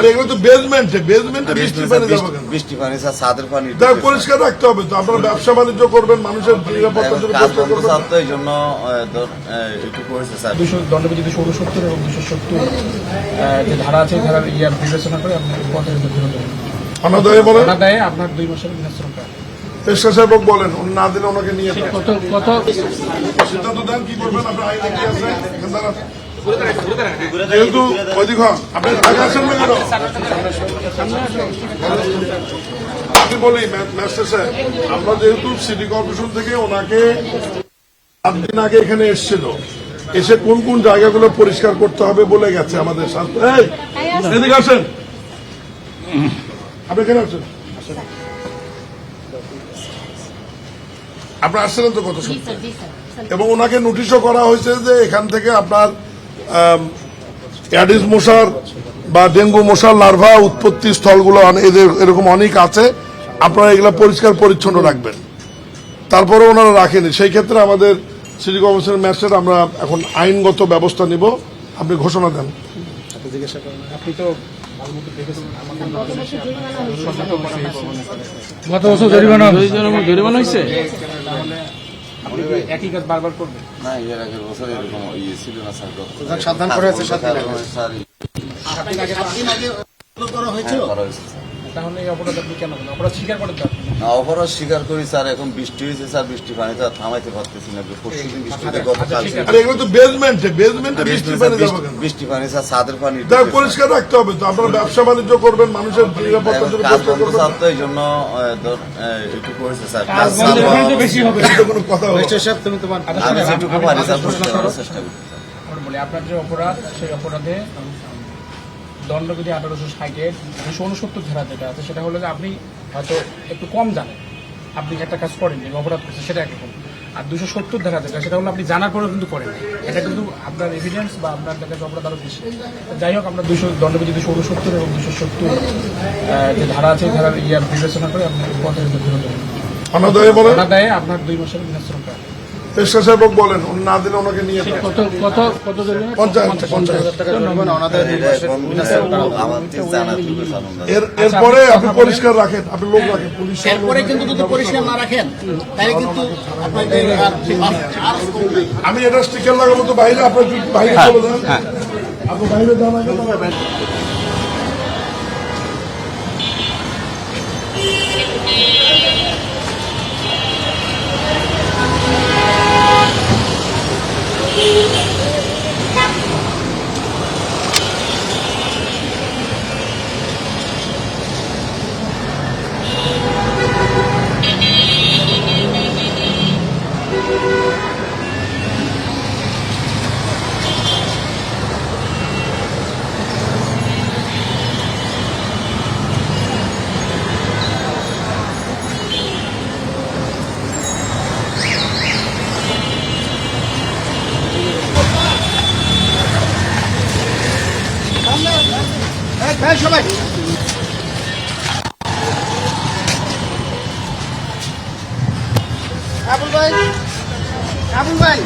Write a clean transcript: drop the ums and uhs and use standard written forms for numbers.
আর এগুলো তো বেসমেন্টে বৃষ্টি পানি যাবে কেন? বৃষ্টি পানি স্যার, ছাদের পানি তার পরিষ্কার রাখতে হবে তো। আপনারা ব্যবসা বাণিজ্য করবেন, মানুষের নিরাপত্তার জন্য কাজ পরিষ্কার বন্ধ করবেন। স্যার, তো এই জন্য একটু করেছে স্যার। দণ্ডবিধি 270 এবং 270 যে ধারা আছে এই ধারার বিবেচনা করে আপনি পথের বিরোধী অনাদায়ে বলেন, অনাদায়ে আপনার 2 মাসের বিনাশ্রম কাজ। পেশকা সাহেব বলেন, উনি না দিলে ওনাকে নিয়ে যান। কত সিদ্ধান্ত দেন কি করবেন। আপনার আইনে কি আছে? যেহেতু ওইদিক হন, আপনি আগে আসেন না কেন? আপনি বলি ম্যাজিস্ট্রেট সাহেব, আমরা যেহেতু সিটি কর্পোরেশন থেকে ওনাকে 8 দিন আগে এখানে এসেছিল, এসে কোন কোন জায়গাগুলো পরিষ্কার করতে হবে বলে গেছে আমাদের স্বাস্থ্য। এই, এদিকে আসেন, আপনি এখানে আসেন। আপনার আসছিলেন তো কত সময়, এবং ওনাকে নোটিশও করা হয়েছে যে এখান থেকে আপনার অ্যাডিস মশার বা ডেঙ্গু মশার লার্ভা উৎপত্তি স্থলগুলো এদের এরকম অনেক আছে, আপনারা এগুলো পরিষ্কার পরিচ্ছন্ন রাখবেন। তারপরে ওনারা রাখেনি, সেই ক্ষেত্রে আমাদের সিটি কর্পোরেশনের ম্যাজিস্ট্রেট আমরা এখন আইনগত ব্যবস্থা নিব। আপনি ঘোষণা দেন। আপনি তো গত বছর জরিমানা হয়েছে, একই কাজ বারবার করবে না, এর আগের বছর এরকম ছিল না স্যার। সাবধান করা হয়েছে, স্যার করা হয়েছিল। তাহলে এই অপরাধ আপনি কেন করেন? অপরাধ স্বীকার করতে পারেন না, অপরাধ স্বীকার করি স্যার। এখন বৃষ্টি হয়েছে স্যার, বৃষ্টি পানি তো আর থামাইতে পারতেছি না। পরশুদিন বৃষ্টিতে গতকাল আর এগুলো তো বেসমেন্টে বৃষ্টি পানি যাবে কেন? বৃষ্টি পানি স্যার, ছাদের পানি তার পরিষ্কার রাখতে হবে তো। আপনারা ব্যবসা বাণিজ্য করবেন, মানুষের নিরাপত্তার জন্য কাজ পরিষ্কার বন্ধ করবেন। স্যার, তো এই জন্য একটু করেছে স্যার। বেশি হবে। এটা কোনো কথা হবে না। সাহেব, তুমি তোমার আমি যেটুকু পারি স্যার পরিষ্কার করার চেষ্টা করি। আমরা বলি আপনার যে অপরাধ, সেই অপরাধে দণ্ডবিধি 1860 269 ধারা যেটা আছে, সেটা হলো যে আপনি হয়তো একটু কম জানেন, আপনি একটা কাজ করেননি, অপরাধ করছেন, সেটা একরকম। আর 270 ধারা যেটা, সেটা হলো আপনি জানার পরেও কিন্তু করেন, এটা কিন্তু আপনার এভিডেন্স বা আপনার কাছে অপরাধ আরো বেশি। যাই হোক, আমরা দণ্ডবিধি 269 এবং 270 যে ধারা আছে এই ধারার বিবেচনা করে আপনি পথের বিরোধী অনাদায়ে বলেন, অনাদায়ে আপনার 2 মাসের বিনাশ্রম কাজ। পেশকা সাহেব বলেন, উনি না দিলে ওনাকে নিয়ে যান। কত জরিমানা? 50,000 টাকা জরিমানা, অনাদায়ে 2 মাসের বিনাশ্রম কাজ। আমার জানা ত্রুটি স্যার ওনার। এরপরে আপনি পরিষ্কার রাখেন, আপনি লোক রাখেন, পুলিশ এরপরে কিন্তু যদি পরিষ্কার না রাখেন তাহলে কিন্তু আপনাকে আমি এটা স্টিকার লাগাবো তো বাইরে, আপনার যদি বাইরে চলে যান, আপনি বাইরে যান আগে তো লাগাবেন। সবাই আবুল ভাই